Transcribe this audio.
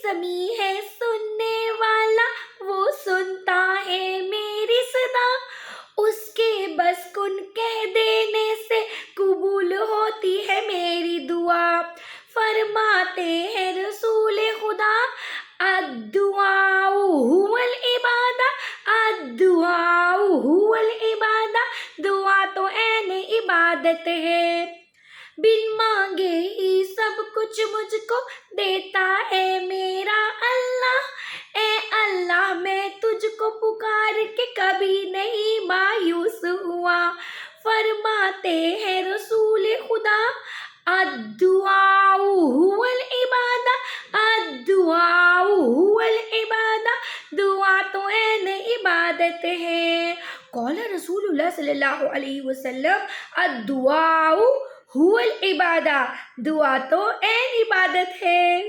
سمیع ہے سننے والا، وہ سنتا ہے میری صدا، اس کے بس کن کہہ دینے سے قبول ہوتی ہے میری دعا۔ فرماتے ہیں رسول خدا، الدعاء هو العبادہ، الدعاء هو العبادہ، دعا تو عین عبادت ہے۔ بن مانگے ہی سب کچھ مجھ کو دیتا ہے میرا اللہ، اے اللہ میں تجھ کو پکار کے کبھی نہیں مایوس ہوا۔ فرماتے ہیں رسول خدا، الدعاء هو العبادہ، الدعاء هو العبادہ، دعا تو عین عبادت ہے۔ قال رسول اللہ صلی اللہ علیہ وسلم، الدعاء هو العبادہ، دعا تو عین عبادت ہے۔